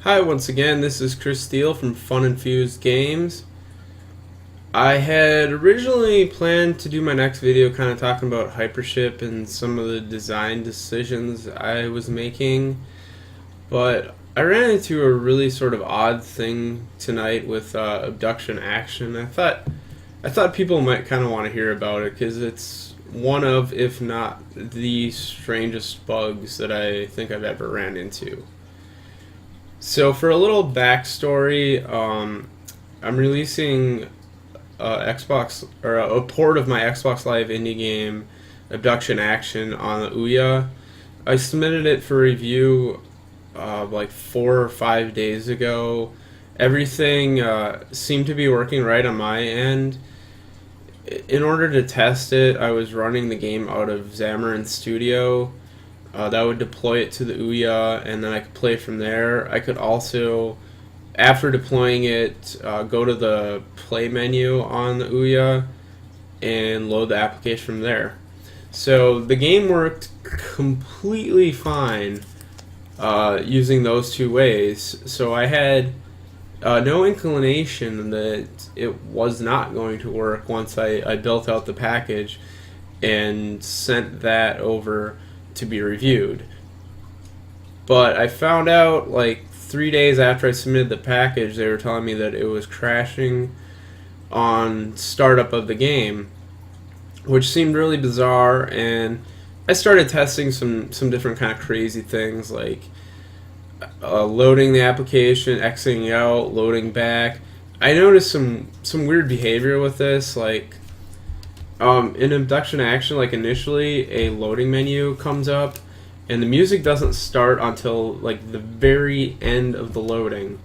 Hi, once again, this is Chris Steele from Fun Infused Games. I had originally planned to do my next video kind of talking about Hypership and some of the design decisions I was making, but I ran into a really sort of odd thing tonight with Abduction Action. I thought people might kind of want to hear about it because it's one of, if not the strangest bugs that I think I've ever ran into. So for a little backstory, I'm releasing Xbox or a port of my Xbox Live indie game, Abduction Action, on the Ouya. I submitted it for review like 4 or 5 days ago. Everything seemed to be working right on my end. In order to test it, I was running the game out of Xamarin Studio. That would deploy it to the Ouya, and then I could play from there. I could also, after deploying it, go to the play menu on the Ouya and load the application from there. So the game worked completely fine using those two ways. So I had no inclination that it was not going to work once I built out the package and sent that over to be reviewed. But I found out like 3 days after I submitted the package, they were telling me that it was crashing on startup of the game, which seemed really bizarre. And I started testing some different kind of crazy things, like loading the application, exiting out, loading back. I noticed some weird behavior with this, like in Abduction Action, like initially a loading menu comes up and the music doesn't start until like the very end of the loading.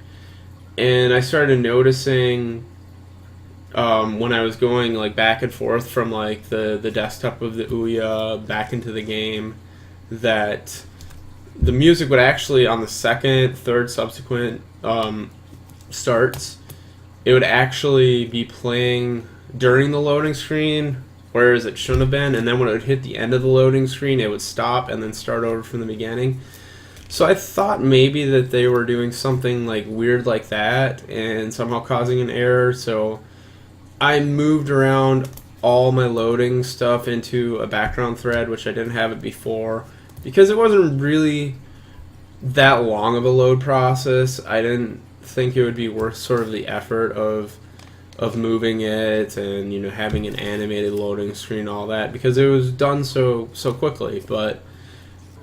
And I started noticing when I was going like back and forth from like the desktop of the Ouya back into the game, that the music would actually, on the second, third subsequent starts, it would actually be playing during the loading screen, whereas it shouldn't have been, and then when it would hit the end of the loading screen, it would stop and then start over from the beginning. So I thought maybe that they were doing something like weird like that and somehow causing an error. So I moved around all my loading stuff into a background thread, which I didn't have it before, because it wasn't really that long of a load process. I didn't think it would be worth sort of the effort of moving it and, you know, having an animated loading screen and all that, because it was done so quickly. But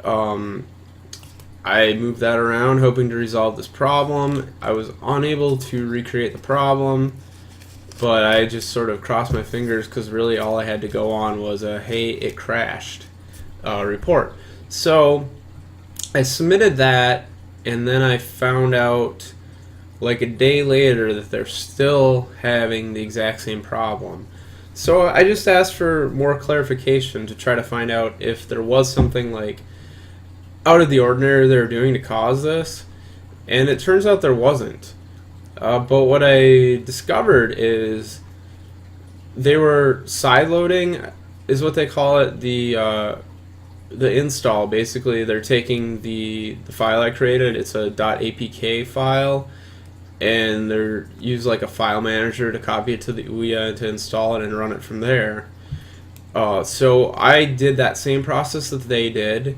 I moved that around hoping to resolve this problem. I was unable to recreate the problem, but I just sort of crossed my fingers, because really all I had to go on was a "hey, it crashed" report. So I submitted that, and then I found out like a day later that they're still having the exact same problem. So I just asked for more clarification to try to find out if there was something like out of the ordinary they were doing to cause this, and it turns out there wasn't. But what I discovered is they were sideloading, is what they call it, the install. Basically, they're taking the file I created. It's a .apk file, and they're use like a file manager to copy it to the Ouya to install it and run it from there. So I did that same process that they did,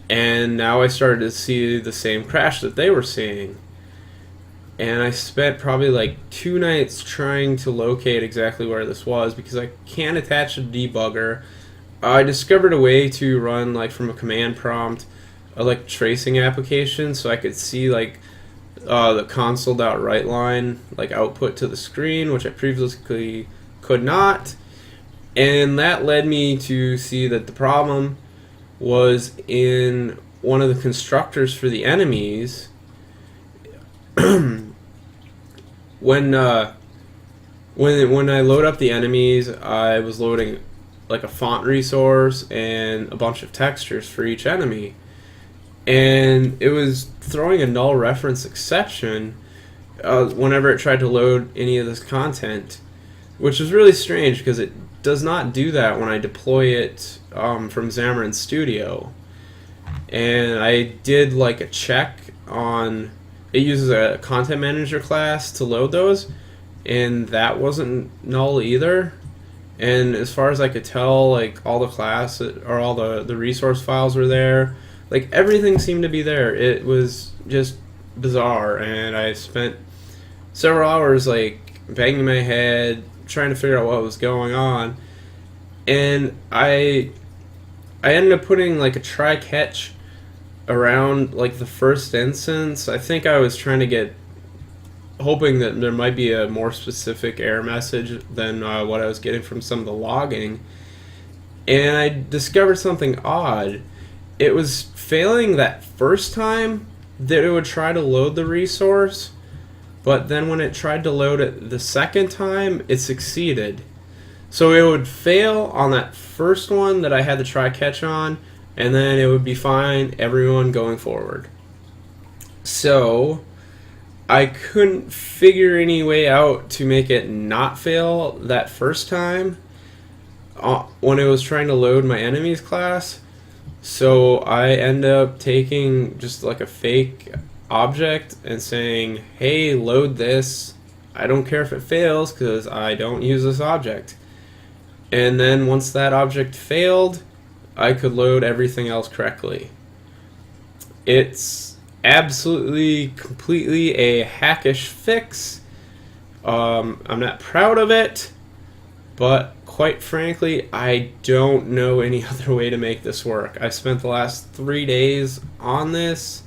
and now I started to see the same crash that they were seeing. And I spent probably like 2 nights trying to locate exactly where this was, because I can't attach a debugger. I discovered a way to run like from a command prompt a like tracing application, so I could see like the console.write line like output to the screen, which I previously could not. And that led me to see that the problem was in one of the constructors for the enemies. When I load up the enemies, I was loading like a font resource and a bunch of textures for each enemy, and it was throwing a null reference exception whenever it tried to load any of this content, which is really strange because it does not do that when I deploy it from Xamarin Studio. And I did like a check on it uses a content manager class to load those, and that wasn't null either. And as far as I could tell, like all the class or all the resource files were there. Like everything seemed to be there. It was just bizarre, and I spent several hours like banging my head trying to figure out what was going on. And I ended up putting like a try catch around like the first instance. I think I was trying to get, hoping that there might be a more specific error message than what I was getting from some of the logging. And I discovered something odd. It was failing that first time that it would try to load the resource, but then when it tried to load it the second time, it succeeded. So it would fail on that first one that I had the try catch on, and then it would be fine, everyone going forward. So I couldn't figure any way out to make it not fail that first time when it was trying to load my enemies class. So I end up taking just like a fake object and saying, hey, load this. I don't care if it fails because I don't use this object. And then once that object failed, I could load everything else correctly. It's absolutely, completely a hackish fix. I'm not proud of it, but quite frankly, I don't know any other way to make this work. I've spent the last 3 days on this.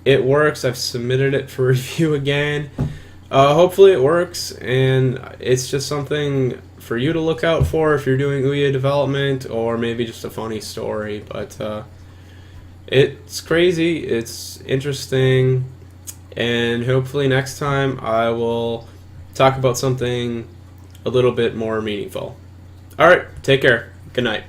It works. I've submitted it for review again. Hopefully it works, and it's just something for you to look out for if you're doing Ouya development, or maybe just a funny story. But it's crazy, it's interesting, and hopefully next time I will talk about something a little bit more meaningful. Alright, take care. Good night.